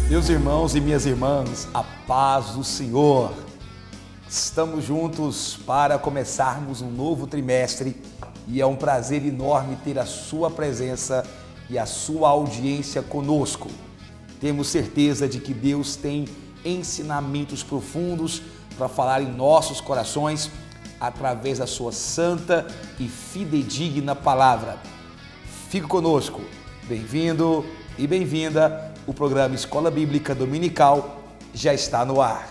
Meus irmãos e minhas irmãs, a paz do Senhor. Estamos juntos para começarmos um novo trimestre e é um prazer enorme ter a sua presença e a sua audiência conosco. Temos certeza de que Deus tem ensinamentos profundos para falar em nossos corações através da sua santa e fidedigna palavra. Fique conosco. Bem-vindo e bem-vinda. O programa Escola Bíblica Dominical já está no ar.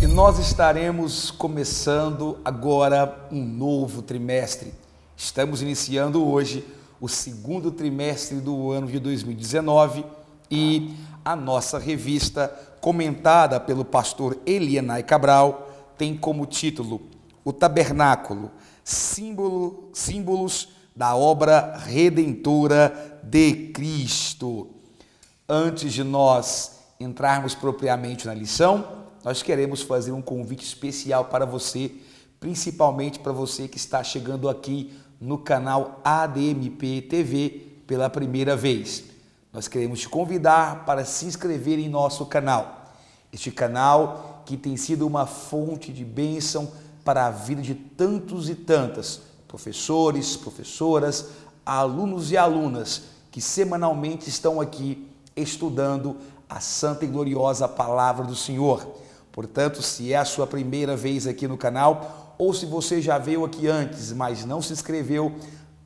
E nós estaremos começando agora um novo trimestre. Estamos iniciando hoje o segundo trimestre do ano de 2019 e a nossa revista, comentada pelo pastor Elianai Cabral, tem como título O Tabernáculo, símbolos da obra redentora de Cristo. Antes de nós entrarmos propriamente na lição, nós queremos fazer um convite especial para você, principalmente para você que está chegando aqui no canal ADMP TV pela primeira vez. Nós queremos te convidar para se inscrever em nosso canal. Este canal que tem sido uma fonte de bênção para a vida de tantos e tantas professores, professoras, alunos e alunas que semanalmente estão aqui estudando a santa e gloriosa palavra do Senhor. Portanto, se é a sua primeira vez aqui no canal ou se você já veio aqui antes, mas não se inscreveu,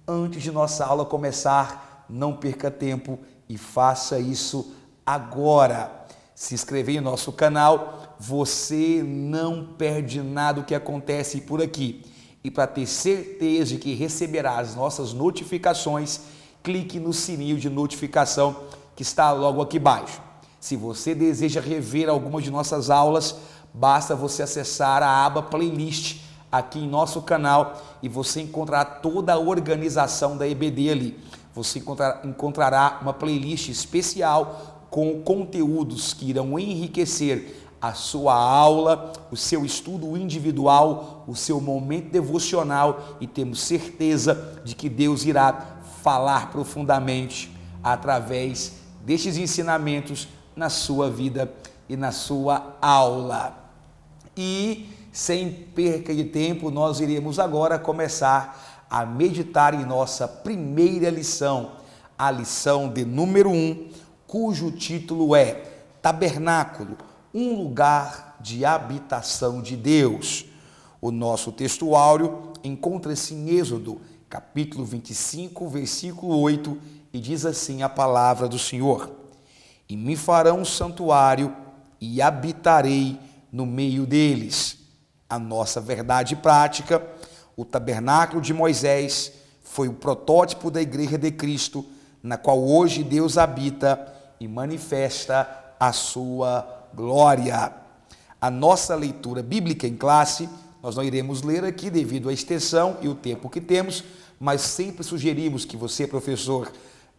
antes de nossa aula começar, não perca tempo e faça isso agora. Se inscrever em nosso canal, você não perde nada do que acontece por aqui. E para ter certeza de que receberá as nossas notificações, clique no sininho de notificação que está logo aqui embaixo. Se você deseja rever alguma de nossas aulas, basta você acessar a aba Playlist aqui em nosso canal e você encontrará toda a organização da EBD ali. Você encontrará uma playlist especial com conteúdos que irão enriquecer a sua aula, o seu estudo individual, o seu momento devocional, e temos certeza de que Deus irá falar profundamente através destes ensinamentos na sua vida e na sua aula. E sem perca de tempo, nós iremos agora começar a meditar em nossa primeira lição, a lição de número 1, cujo título é Tabernáculo, um lugar de habitação de Deus. O nosso texto áureo encontra-se em Êxodo, capítulo 25, versículo 8, e diz assim a palavra do Senhor: E me farão um santuário e habitarei no meio deles. A nossa verdade prática, o tabernáculo de Moisés, foi o protótipo da Igreja de Cristo, na qual hoje Deus habita e manifesta a sua glória. A nossa leitura bíblica em classe, nós não iremos ler aqui devido à extensão e o tempo que temos, mas sempre sugerimos que você, professor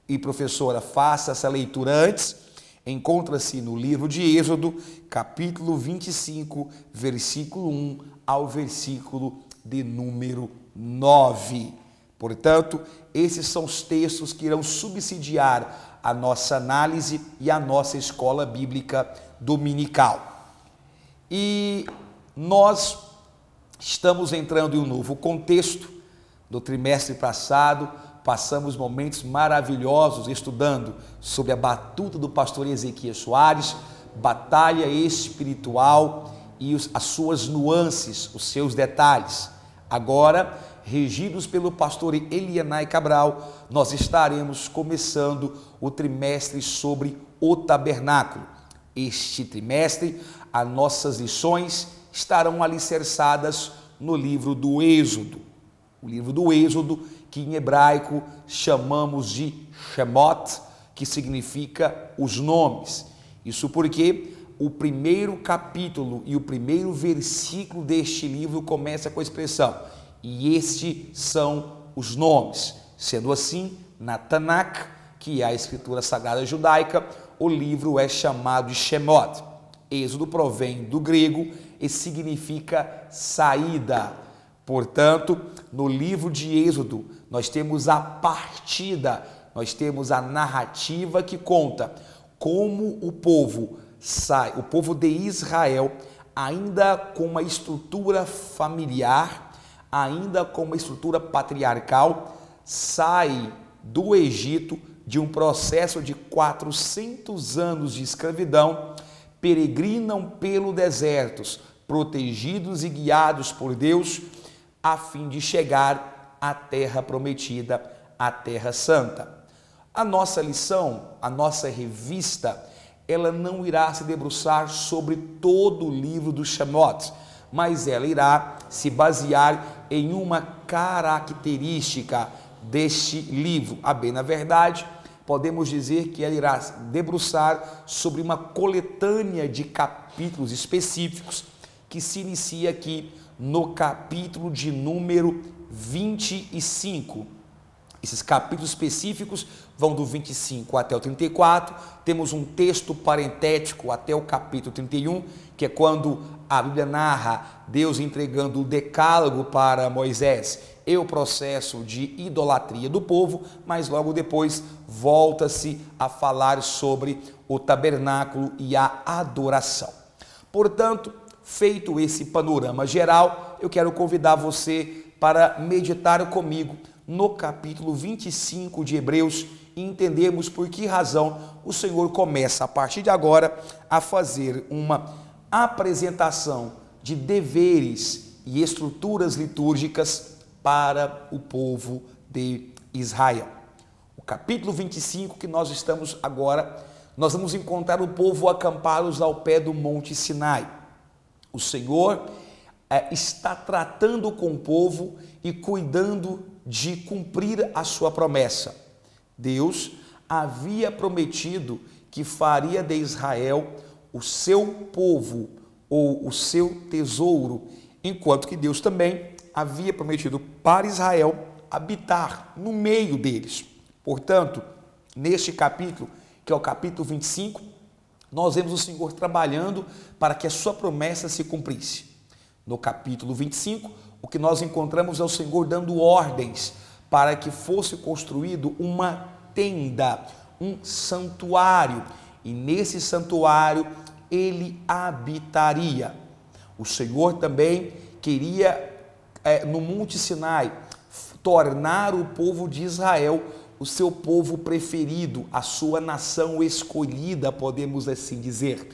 e professora, faça essa leitura antes. Encontra-se no livro de Êxodo, capítulo 25, versículo 1 ao versículo de número 9. Portanto, esses são os textos que irão subsidiar a nossa análise e a nossa escola bíblica dominical. E nós estamos entrando em um novo contexto. No trimestre passado, passamos momentos maravilhosos estudando sobre a batuta do pastor Ezequias Soares, batalha espiritual e as suas nuances, os seus detalhes. Agora, regidos pelo pastor Elianai Cabral, nós estaremos começando o trimestre sobre o tabernáculo. Este trimestre, as nossas lições estarão alicerçadas no livro do Êxodo. O livro do Êxodo, que em hebraico chamamos de Shemot, que significa os nomes. Isso porque o primeiro capítulo e o primeiro versículo deste livro começa com a expressão: e estes são os nomes. Sendo assim, na Tanakh, que é a escritura sagrada judaica, o livro é chamado de Shemot. Êxodo provém do grego e significa saída. Portanto, no livro de Êxodo, nós temos a partida, nós temos a narrativa que conta como o povo sai, o povo de Israel, ainda com uma estrutura familiar, ainda com uma estrutura patriarcal, sai do Egito de um processo de 400 anos de escravidão, peregrinam pelo deserto, protegidos e guiados por Deus, a fim de chegar à terra prometida, à terra santa. A nossa lição, a nossa revista, ela não irá se debruçar sobre todo o livro do Shemot, mas ela irá se basear em uma característica deste livro. A bem, na verdade, podemos dizer que ela irá debruçar sobre uma coletânea de capítulos específicos que se inicia aqui no capítulo de número 25. Esses capítulos específicos vão do 25 até o 34, temos um texto parentético até o capítulo 31, que é quando a Bíblia narra Deus entregando o decálogo para Moisés e o processo de idolatria do povo, mas logo depois volta-se a falar sobre o tabernáculo e a adoração. Portanto, feito esse panorama geral, eu quero convidar você para meditar comigo no capítulo 25 de Hebreus e entendermos por que razão o Senhor começa a partir de agora a fazer uma apresentação de deveres e estruturas litúrgicas para o povo de Israel. O capítulo 25 que nós estamos agora, nós vamos encontrar o povo acampados ao pé do Monte Sinai. O Senhor está tratando com o povo e cuidando de cumprir a sua promessa. Deus havia prometido que faria de Israel o seu povo ou o seu tesouro, enquanto que Deus também havia prometido para Israel habitar no meio deles. Portanto, neste capítulo, que é o capítulo 25, nós vemos o Senhor trabalhando para que a sua promessa se cumprisse. No capítulo 25, o que nós encontramos é o Senhor dando ordens para que fosse construído uma tenda, um santuário, e nesse santuário ele habitaria. O Senhor também queria, no Monte Sinai, tornar o povo de Israel o seu povo preferido, a sua nação escolhida, podemos assim dizer.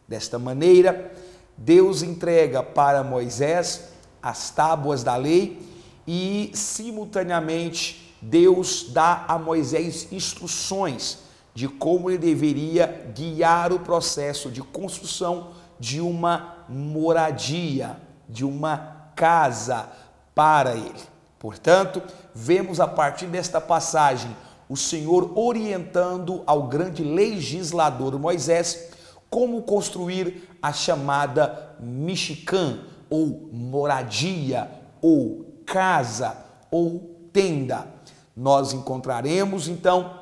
Desta maneira, Deus entrega para Moisés as tábuas da lei e, simultaneamente, Deus dá a Moisés instruções de como ele deveria guiar o processo de construção de uma moradia, de uma casa para ele. Portanto, vemos a partir desta passagem o Senhor orientando ao grande legislador Moisés como construir a chamada Mishkan, ou moradia, ou casa, ou tenda. Nós encontraremos então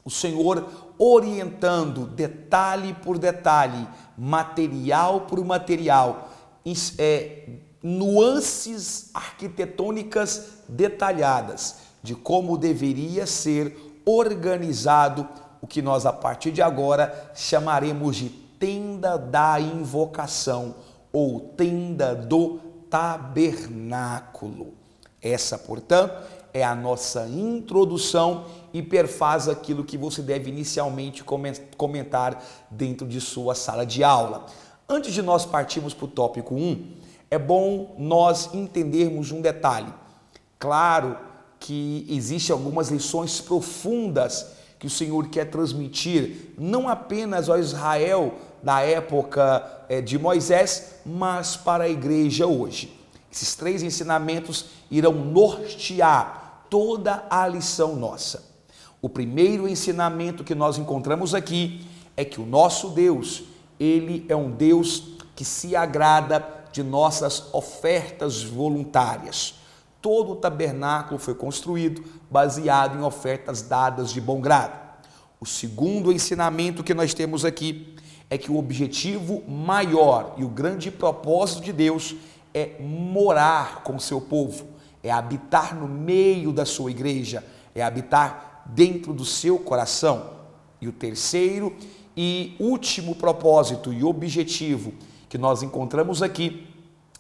o Senhor orientando detalhe por detalhe, material por material, nuances arquitetônicas detalhadas de como deveria ser organizado o que nós a partir de agora chamaremos de tenda da invocação ou tenda do tabernáculo. Essa, portanto, é a nossa introdução e perfaz aquilo que você deve inicialmente comentar dentro de sua sala de aula. Antes de nós partirmos para o tópico 1, é bom nós entendermos um detalhe. Claro que existem algumas lições profundas que o Senhor quer transmitir, não apenas ao Israel da época de Moisés, mas para a igreja hoje. Esses 3 ensinamentos irão nortear toda a lição nossa. O primeiro ensinamento que nós encontramos aqui é que o nosso Deus, ele é um Deus que se agrada de nossas ofertas voluntárias. Todo o tabernáculo foi construído baseado em ofertas dadas de bom grado. O segundo ensinamento que nós temos aqui é que o objetivo maior e o grande propósito de Deus é morar com o seu povo, é habitar no meio da sua igreja, é habitar dentro do seu coração. E o terceiro e último propósito e objetivo que nós encontramos aqui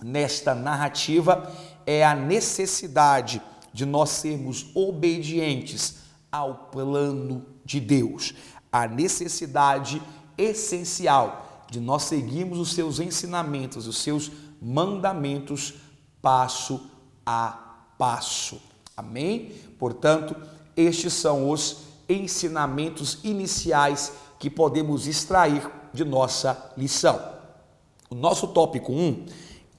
nesta narrativa é a necessidade de nós sermos obedientes ao plano de Deus, a necessidade essencial de nós seguirmos os seus ensinamentos, os seus mandamentos passo a passo. Amém? Portanto, estes são os ensinamentos iniciais que podemos extrair de nossa lição. O nosso tópico 1,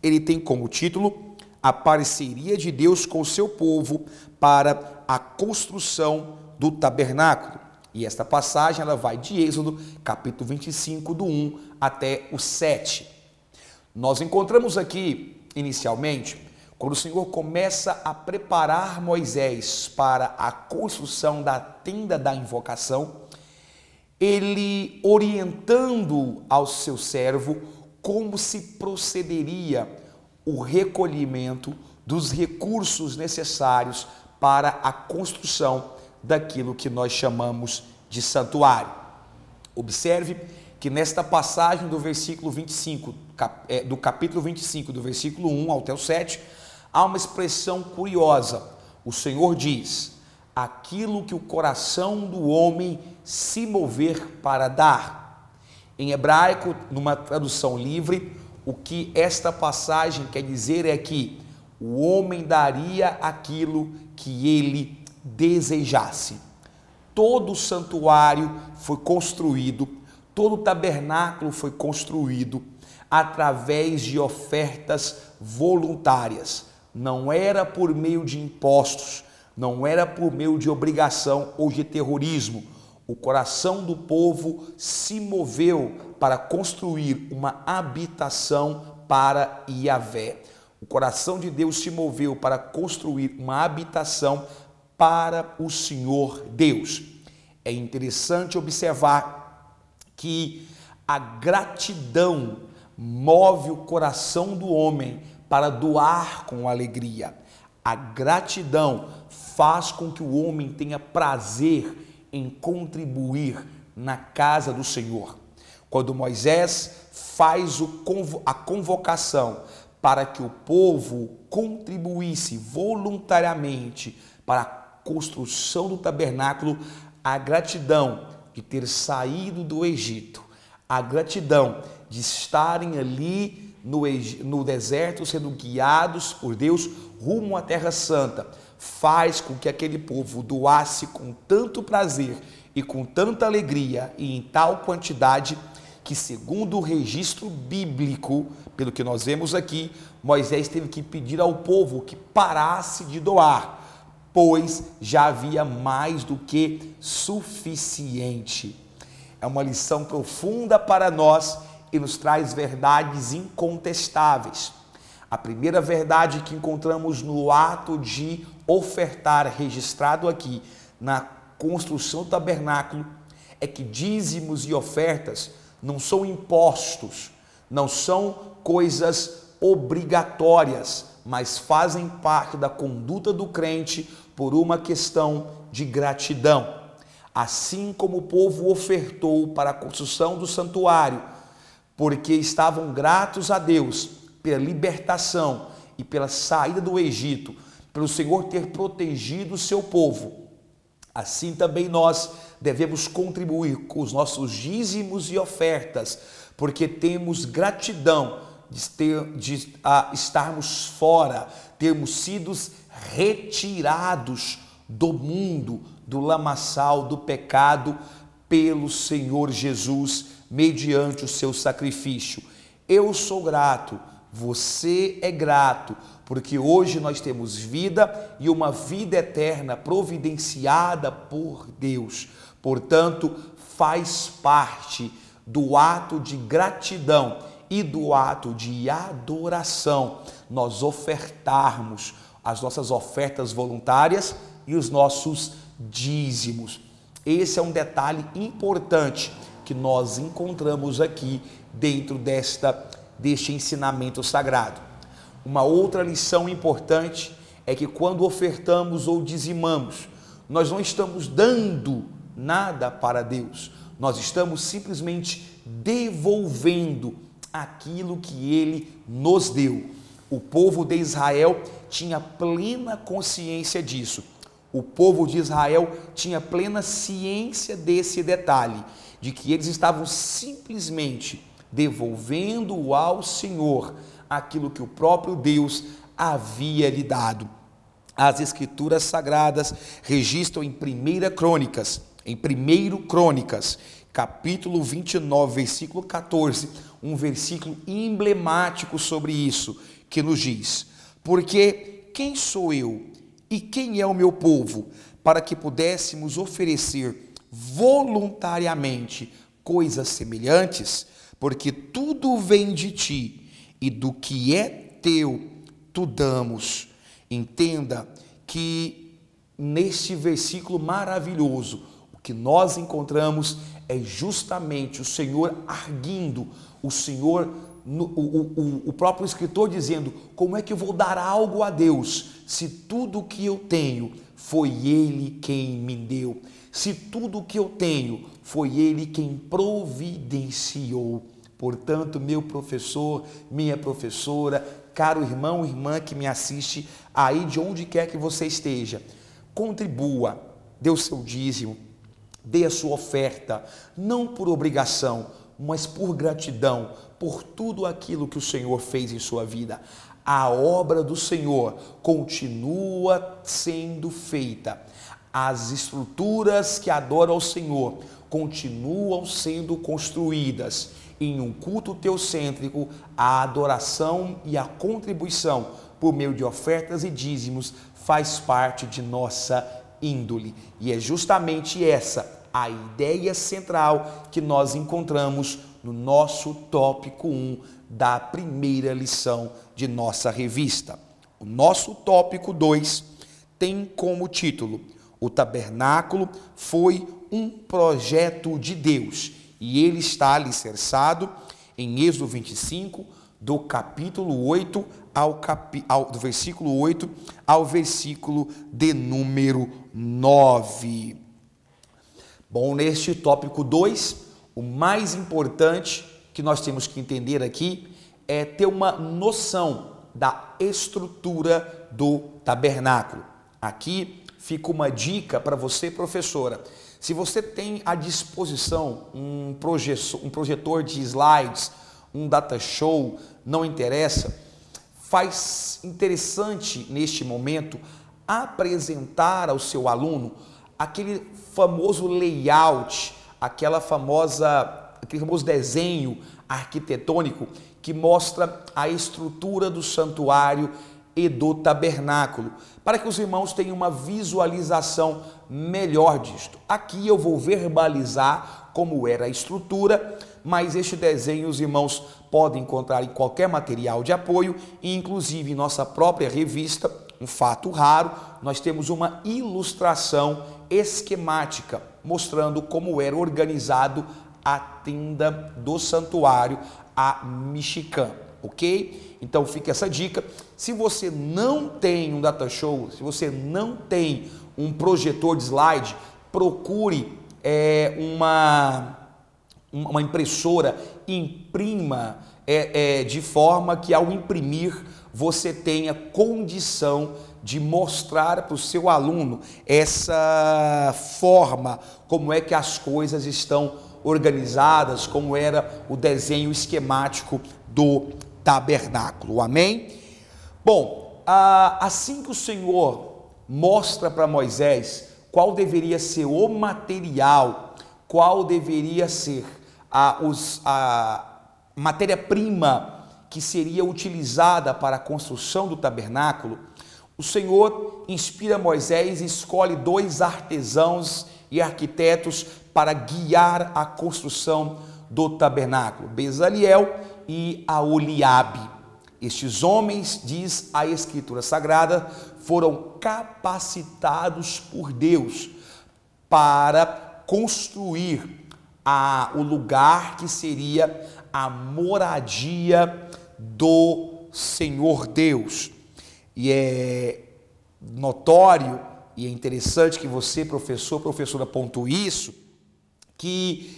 ele tem como título a parceria de Deus com o seu povo para a construção do tabernáculo. E esta passagem ela vai de Êxodo, capítulo 25, do 1 até o 7. Nós encontramos aqui, inicialmente, quando o Senhor começa a preparar Moisés para a construção da tenda da invocação, ele orientando ao seu servo como se procederia o recolhimento dos recursos necessários para a construção daquilo que nós chamamos de santuário. Observe que nesta passagem do versículo 25, do capítulo 25, do versículo 1 até o 7, há uma expressão curiosa. O Senhor diz: aquilo que o coração do homem se mover para dar. Em hebraico, numa tradução livre, o que esta passagem quer dizer é que o homem daria aquilo que ele desejasse. Todo o santuário foi construído, todo o tabernáculo foi construído através de ofertas voluntárias. Não era por meio de impostos, não era por meio de obrigação ou de terrorismo. O coração do povo se moveu para construir uma habitação para Yahvé. O coração de Deus se moveu para construir uma habitação para o Senhor Deus. É interessante observar que a gratidão move o coração do homem para doar com alegria. A gratidão faz com que o homem tenha prazer em contribuir na casa do Senhor. Quando Moisés faz a convocação para que o povo contribuísse voluntariamente para a construção do tabernáculo, a gratidão de ter saído do Egito, a gratidão de estarem ali no deserto sendo guiados por Deus rumo à Terra Santa, faz com que aquele povo doasse com tanto prazer e com tanta alegria e em tal quantidade que, segundo o registro bíblico, pelo que nós vemos aqui, Moisés teve que pedir ao povo que parasse de doar, pois já havia mais do que suficiente. É uma lição profunda para nós e nos traz verdades incontestáveis. A primeira verdade que encontramos no ato de ofertar, registrado aqui na construção do tabernáculo, é que dízimos e ofertas não são impostos, não são coisas obrigatórias, mas fazem parte da conduta do crente por uma questão de gratidão. Assim como o povo ofertou para a construção do santuário, porque estavam gratos a Deus pela libertação e pela saída do Egito, pelo Senhor ter protegido o seu povo, assim também nós devemos contribuir com os nossos dízimos e ofertas, porque temos gratidão de estarmos fora, termos sido retirados do mundo, do lamaçal, do pecado, pelo Senhor Jesus, mediante o seu sacrifício. Eu sou grato, você é grato, porque hoje nós temos vida e uma vida eterna providenciada por Deus. Portanto, faz parte do ato de gratidão e do ato de adoração nós ofertarmos as nossas ofertas voluntárias e os nossos dízimos. Esse é um detalhe importante que nós encontramos aqui dentro deste ensinamento sagrado. Uma outra lição importante é que quando ofertamos ou dizimamos, nós não estamos dando nada para Deus, nós estamos simplesmente devolvendo aquilo que Ele nos deu. O povo de Israel tinha plena consciência disso. O povo de Israel tinha plena ciência desse detalhe, de que eles estavam simplesmente devolvendo ao Senhor aquilo que o próprio Deus havia lhe dado. As Escrituras Sagradas registram em 1 Crônicas, capítulo 29, versículo 14, um versículo emblemático sobre isso, que nos diz: porque quem sou eu e quem é o meu povo, para que pudéssemos oferecer voluntariamente coisas semelhantes? Porque tudo vem de ti, e do que é teu, tu damos. Entenda que neste versículo maravilhoso, o que nós encontramos é justamente o Senhor arguindo, o Senhor, o próprio escritor dizendo: como é que eu vou dar algo a Deus, se tudo que eu tenho foi Ele quem me deu, se tudo que eu tenho foi Ele quem providenciou. Portanto, meu professor, minha professora, caro irmão, irmã que me assiste aí de onde quer que você esteja, contribua, dê o seu dízimo, dê a sua oferta, não por obrigação, mas por gratidão, por tudo aquilo que o Senhor fez em sua vida. A obra do Senhor continua sendo feita. As estruturas que adoram ao Senhor continuam sendo construídas. Em um culto teocêntrico, a adoração e a contribuição por meio de ofertas e dízimos faz parte de nossa índole. E é justamente essa a ideia central que nós encontramos no nosso tópico 1 da primeira lição de nossa revista. O nosso tópico 2 tem como título: o tabernáculo foi um projeto de Deus. E ele está alicerçado em Êxodo 25, do capítulo 8 do versículo 8 ao versículo de número 9. Bom, neste tópico 2, o mais importante que nós temos que entender aqui é ter uma noção da estrutura do tabernáculo. Aqui fica uma dica para você, professora. Se você tem à disposição um projetor de slides, um data show, não interessa, faz interessante neste momento apresentar ao seu aluno aquele famoso layout, aquele famoso desenho arquitetônico que mostra a estrutura do santuário e do tabernáculo, para que os irmãos tenham uma visualização melhor disto. Aqui eu vou verbalizar como era a estrutura, mas este desenho os irmãos podem encontrar em qualquer material de apoio, e inclusive em nossa própria revista, um fato raro, nós temos uma ilustração esquemática mostrando como era organizado a tenda do santuário, a Mishkan. Ok? Então fica essa dica. Se você não tem um data show, se você não tem um projetor de slide, procure uma impressora, imprima de forma que ao imprimir você tenha condição de mostrar para o seu aluno essa forma, como é que as coisas estão organizadas, como era o desenho esquemático do tabernáculo. Amém? Bom, assim que o Senhor mostra para Moisés qual deveria ser o material, qual deveria ser a matéria-prima que seria utilizada para a construção do tabernáculo, o Senhor inspira Moisés e escolhe 2 artesãos e arquitetos para guiar a construção do tabernáculo, Bezaliel e Aholiabe. Estes homens, diz a Escritura Sagrada, foram capacitados por Deus para construir o lugar que seria a moradia do Senhor Deus. E é notório e é interessante que você, professora, pontue isso, que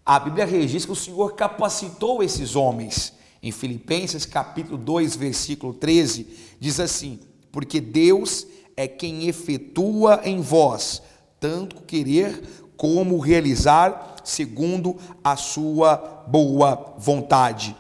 a Bíblia registra que o Senhor capacitou esses homens. Em Filipenses capítulo 2, versículo 13, diz assim: porque Deus é quem efetua em vós, tanto querer como realizar, segundo a sua boa vontade.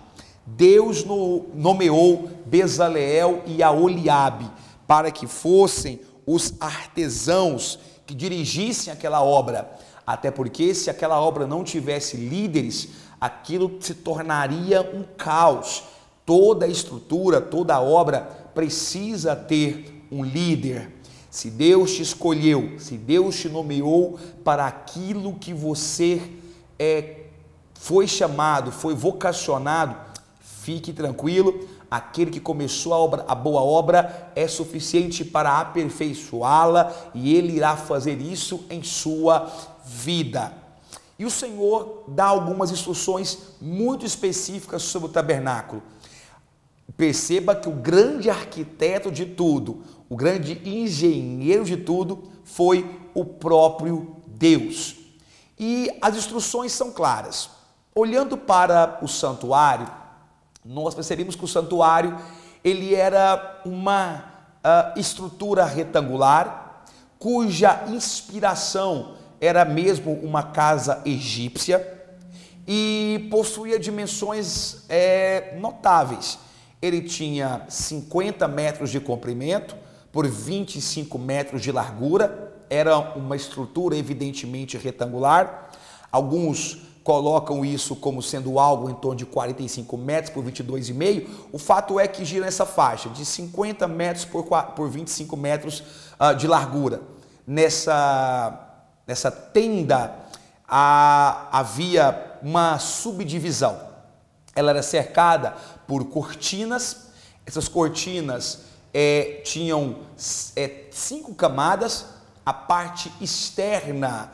Deus nomeou Bezaleel e Aholiabe para que fossem os artesãos que dirigissem aquela obra, até porque se aquela obra não tivesse líderes, aquilo se tornaria um caos. Toda a estrutura, toda a obra precisa ter um líder. Se Deus te escolheu, se Deus te nomeou para aquilo que você foi chamado, foi vocacionado, fique tranquilo, aquele que começou a boa obra é suficiente para aperfeiçoá-la e ele irá fazer isso em sua vida. E o Senhor dá algumas instruções muito específicas sobre o tabernáculo. Perceba que o grande arquiteto de tudo, o grande engenheiro de tudo, foi o próprio Deus. E as instruções são claras. Olhando para o santuário, nós percebemos que o santuário ele era uma estrutura retangular, cuja inspiração era mesmo uma casa egípcia e possuía dimensões notáveis. Ele tinha 50 metros de comprimento por 25 metros de largura, era uma estrutura evidentemente retangular. Alguns colocam isso como sendo algo em torno de 45 metros por 22,5. O fato é que gira nessa faixa de 50 metros por 25 metros de largura. Nessa tenda havia uma subdivisão. Ela era cercada por cortinas. Essas cortinas tinham 5 camadas. A parte externa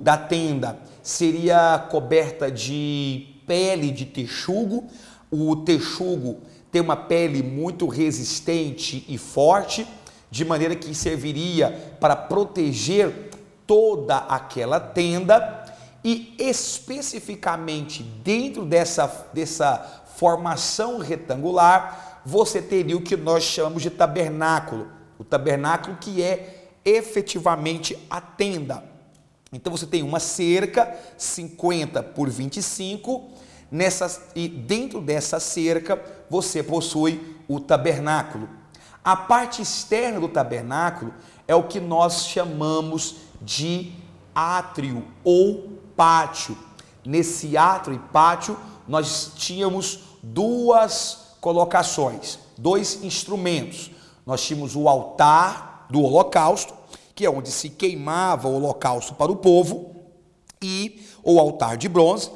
da tenda seria coberta de pele de texugo. O texugo tem uma pele muito resistente e forte, de maneira que serviria para proteger toda aquela tenda. E especificamente dentro dessa formação retangular, você teria o que nós chamamos de tabernáculo. O tabernáculo que é efetivamente a tenda. Então você tem uma cerca 50 por 25, e dentro dessa cerca você possui o tabernáculo. A parte externa do tabernáculo é o que nós chamamos de átrio ou pátio. Nesse átrio e pátio nós tínhamos duas colocações, dois instrumentos. Nós tínhamos o altar do holocausto, que é onde se queimava o holocausto para o povo, e o altar de bronze.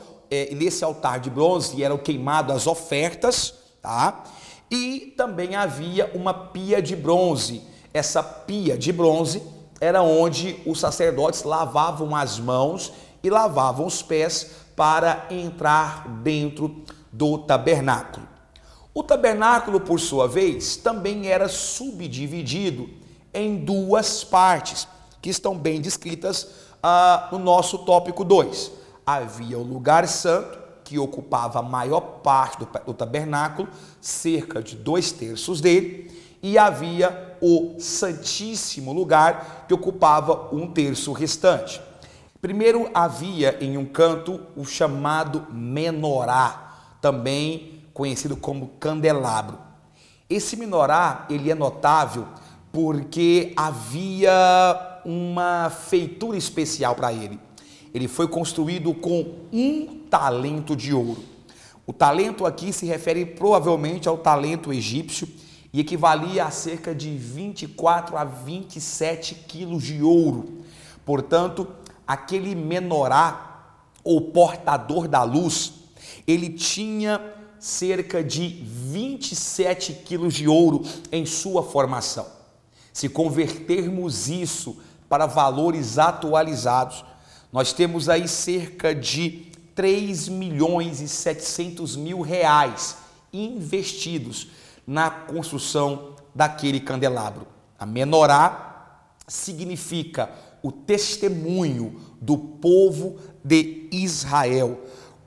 Nesse altar de bronze eram queimadas as ofertas, tá? E também havia uma pia de bronze. Essa pia de bronze era onde os sacerdotes lavavam as mãos e lavavam os pés para entrar dentro do tabernáculo. O tabernáculo, por sua vez, também era subdividido em duas partes, que estão bem descritas no nosso tópico 2. Havia o lugar santo, que ocupava a maior parte do tabernáculo, cerca de 2/3 dele, e havia o santíssimo lugar, que ocupava 1/3 restante. Primeiro havia em um canto o chamado menorá, também conhecido como candelabro. Esse menorá, ele é notável porque havia uma feitura especial para ele. Ele foi construído com 1 talento de ouro. O talento aqui se refere provavelmente ao talento egípcio e equivalia a cerca de 24 a 27 quilos de ouro. Portanto, aquele menorá, ou portador da luz, ele tinha cerca de 27 quilos de ouro em sua formação. Se convertermos isso para valores atualizados, Nós temos aí cerca de 3.700.000 reais investidos na construção daquele candelabro. A menorá significa o testemunho do povo de Israel,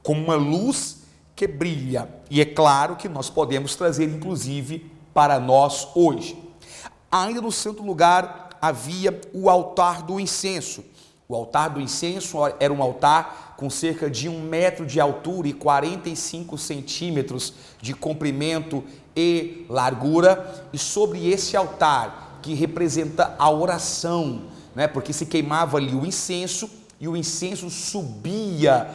como uma luz que brilha. E é claro que nós podemos trazer, inclusive, para nós hoje. Ainda no santo lugar havia o altar do incenso. O altar do incenso era um altar com cerca de 1 metro de altura e 45 centímetros de comprimento e largura. E sobre esse altar, que representa a oração, né? Porque se queimava ali o incenso e o incenso subia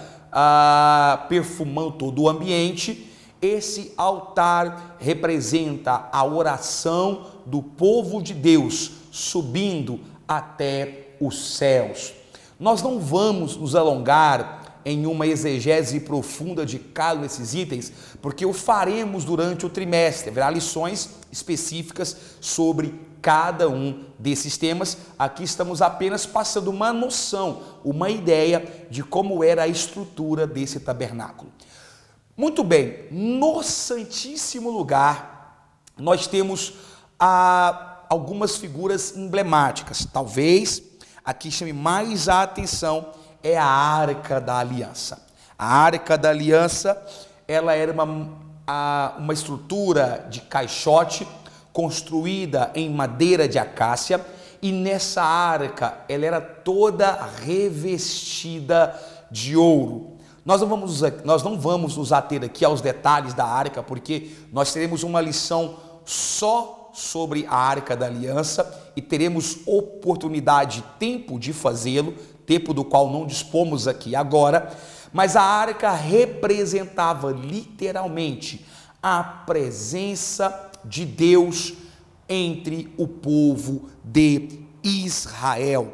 perfumando todo o ambiente. Esse altar representa a oração do povo de Deus subindo até os céus. Nós não vamos nos alongar em uma exegese profunda de cada um desses itens, porque o faremos durante o trimestre. Haverá lições específicas sobre cada um desses temas. Aqui estamos apenas passando uma noção, uma ideia de como era a estrutura desse tabernáculo. Muito bem, no Santíssimo Lugar nós temos algumas figuras emblemáticas. Talvez aqui chame mais a atenção é a Arca da Aliança. A Arca da Aliança, ela era uma estrutura de caixote construída em madeira de acácia, e nessa arca ela era toda revestida de ouro. Nós não vamos nos ater aqui aos detalhes da arca, porque nós teremos uma lição só sobre a Arca da Aliança e teremos oportunidade e tempo de fazê-lo, tempo do qual não dispomos aqui agora. Mas a arca representava literalmente a presença de Deus entre o povo de Israel.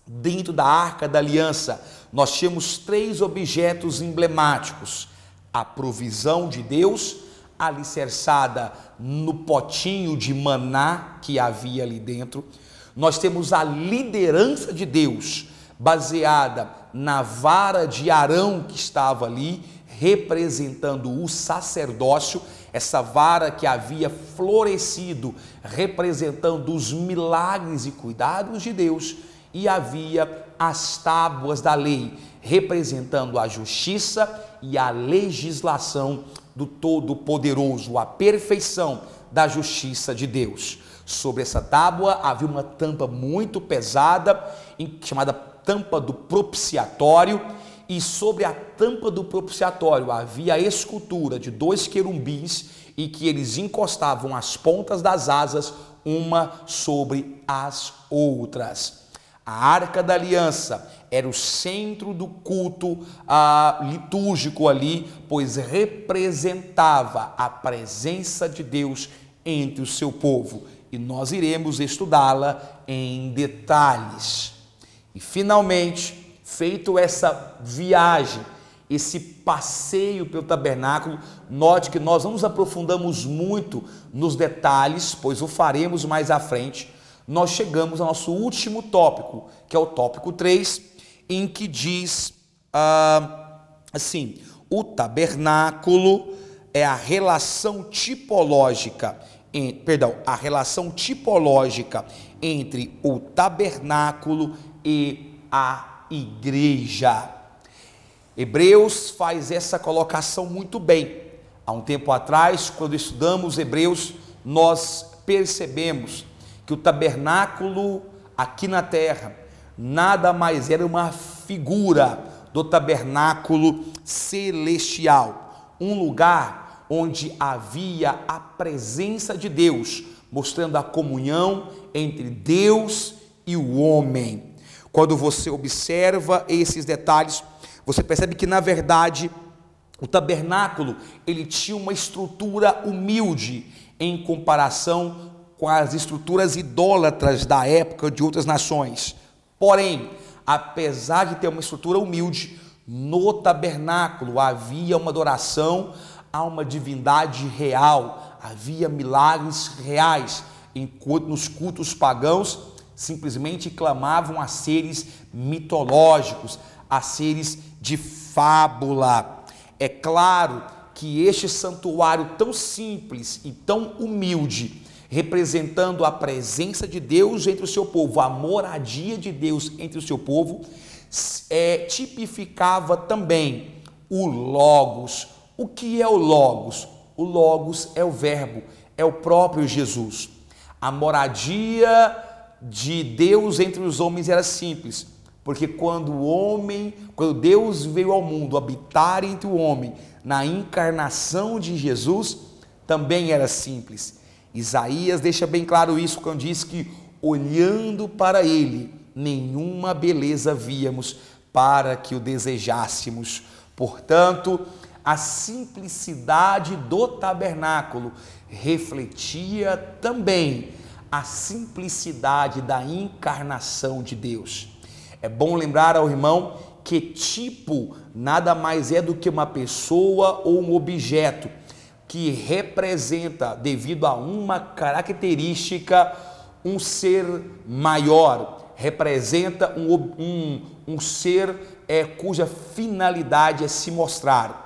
Dentro da Arca da Aliança, nós tínhamos 3 objetos emblemáticos: a provisão de Deus, alicerçada no potinho de maná que havia ali dentro. Nós temos a liderança de Deus, baseada na vara de Arão que estava ali, representando o sacerdócio, essa vara que havia florescido, representando os milagres e cuidados de Deus, e havia as tábuas da lei, representando a justiça e a legislação do Todo-Poderoso, a perfeição da justiça de Deus. Sobre essa tábua havia uma tampa muito pesada, chamada tampa do propiciatório, e sobre a tampa do propiciatório havia a escultura de 2 querubins, e que eles encostavam as pontas das asas uma sobre as outras. A Arca da Aliança era o centro do culto litúrgico ali, pois representava a presença de Deus entre o seu povo. E nós iremos estudá-la em detalhes. E finalmente, feito essa viagem, esse passeio pelo tabernáculo, note que nós não nos aprofundamos muito nos detalhes, pois o faremos mais à frente. Nós chegamos ao nosso último tópico, que é o tópico 3, em que diz assim: o tabernáculo é a relação tipológica, a relação tipológica entre o tabernáculo e a igreja. Hebreus faz essa colocação muito bem. Há um tempo atrás, quando estudamos Hebreus, nós percebemos que o tabernáculo aqui na terra nada mais era uma figura do tabernáculo celestial, um lugar onde havia a presença de Deus, mostrando a comunhão entre Deus e o homem. Quando você observa esses detalhes, você percebe que, na verdade, o tabernáculo ele tinha uma estrutura humilde em comparação com as estruturas idólatras da época de outras nações. Porém, apesar de ter uma estrutura humilde, no tabernáculo havia uma adoração a uma divindade real, havia milagres reais, enquanto nos cultos pagãos simplesmente clamavam a seres mitológicos, a seres de fábula. É claro que este santuário tão simples e tão humilde, representando a presença de Deus entre o seu povo, a moradia de Deus entre o seu povo, tipificava também o Logos. O que é o Logos? O Logos é o Verbo, é o próprio Jesus. A moradia de Deus entre os homens era simples, porque quando Deus veio ao mundo habitar entre o homem, na encarnação de Jesus, também era simples. Isaías deixa bem claro isso quando diz que, olhando para ele, nenhuma beleza víamos para que o desejássemos. Portanto, a simplicidade do tabernáculo refletia também a simplicidade da encarnação de Deus. É bom lembrar ao irmão que tipo nada mais é do que uma pessoa ou um objeto que representa, devido a uma característica, um ser maior, representa um ser cuja finalidade é se mostrar.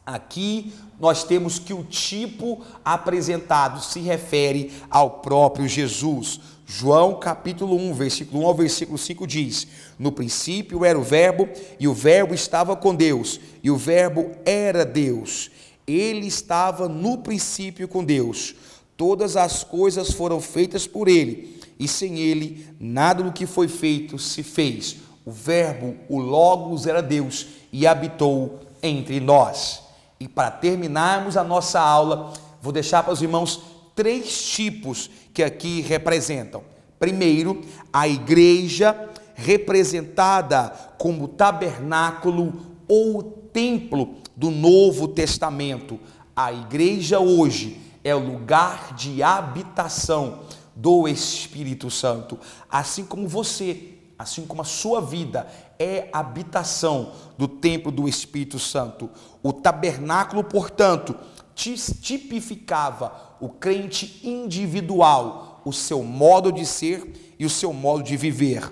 Aqui nós temos que o tipo apresentado se refere ao próprio Jesus. João capítulo 1, versículo 1 ao versículo 5 diz: no princípio era o Verbo, e o Verbo estava com Deus, e o Verbo era Deus. Ele estava no princípio com Deus. Todas as coisas foram feitas por ele, e sem ele nada do que foi feito se fez. O Verbo, o Logos, era Deus e habitou entre nós. E para terminarmos a nossa aula, vou deixar para os irmãos 3 tipos que aqui representam. Primeiro, a igreja, representada como tabernáculo ou templo do Novo Testamento. A igreja hoje é o lugar de habitação do Espírito Santo, assim como você, assim como a sua vida é habitação do templo do Espírito Santo. O tabernáculo, portanto, tipificava o crente individual, o seu modo de ser e o seu modo de viver.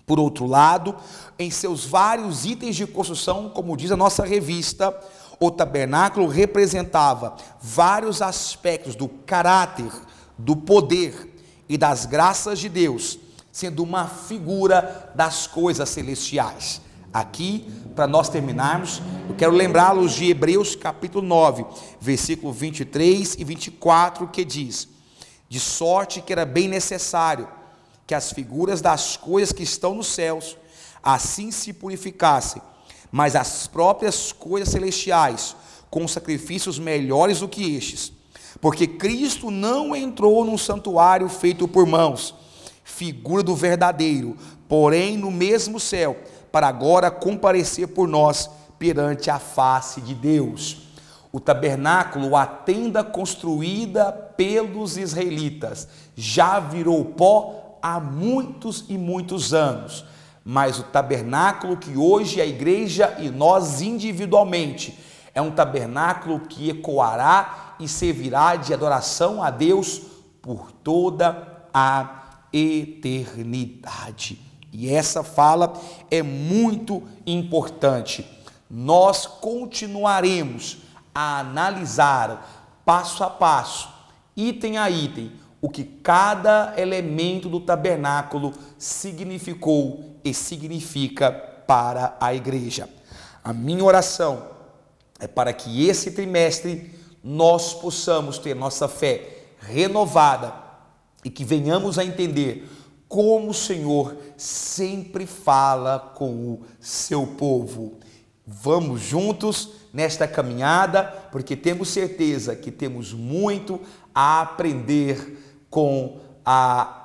Por outro lado, em seus vários itens de construção, como diz a nossa revista, o tabernáculo representava vários aspectos do caráter, do poder e das graças de Deus, sendo uma figura das coisas celestiais. Aqui, para nós terminarmos, eu quero lembrá-los de Hebreus capítulo 9, versículo 23 e 24, que diz: de sorte que era bem necessário que as figuras das coisas que estão nos céus assim se purificassem, mas as próprias coisas celestiais com sacrifícios melhores do que estes, porque Cristo não entrou num santuário feito por mãos, figura do verdadeiro, porém no mesmo céu, para agora comparecer por nós perante a face de Deus. O tabernáculo, a tenda construída pelos israelitas, já virou pó há muitos e muitos anos, mas o tabernáculo que hoje a igreja e nós individualmente é um tabernáculo que ecoará e servirá de adoração a Deus por toda a eternidade. E essa fala é muito importante. Nós continuaremos a analisar passo a passo, item a item, o que cada elemento do tabernáculo significou e significa para a igreja. A minha oração é para que esse trimestre nós possamos ter nossa fé renovada e que venhamos a entender como o Senhor sempre fala com o seu povo. Vamos juntos nesta caminhada, porque temos certeza que temos muito a aprender com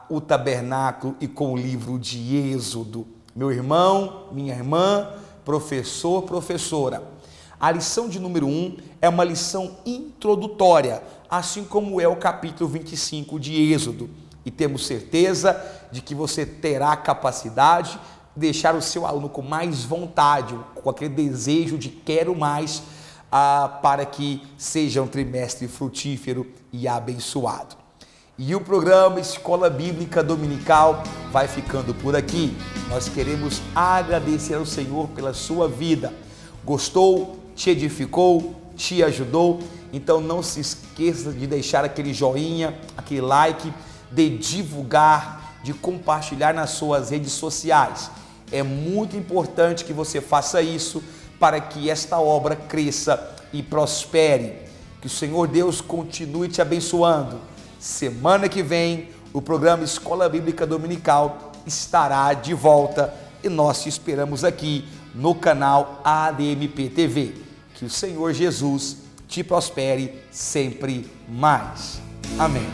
o tabernáculo e com o livro de Êxodo. Meu irmão, minha irmã, professor, professora, a lição de número 1 é uma lição introdutória, assim como é o capítulo 25 de Êxodo. E temos certeza de que você terá capacidade de deixar o seu aluno com mais vontade, com aquele desejo de quero mais, para que seja um trimestre frutífero e abençoado. E o programa Escola Bíblica Dominical vai ficando por aqui. Nós queremos agradecer ao Senhor pela sua vida. Gostou? Te edificou? Te ajudou? Então não se esqueça de deixar aquele joinha, aquele like, de divulgar, de compartilhar nas suas redes sociais. É muito importante que você faça isso para que esta obra cresça e prospere. Que o Senhor Deus continue te abençoando. Semana que vem, o programa Escola Bíblica Dominical estará de volta e nós te esperamos aqui no canal ADMP TV. Que o Senhor Jesus te prospere sempre mais. Amém.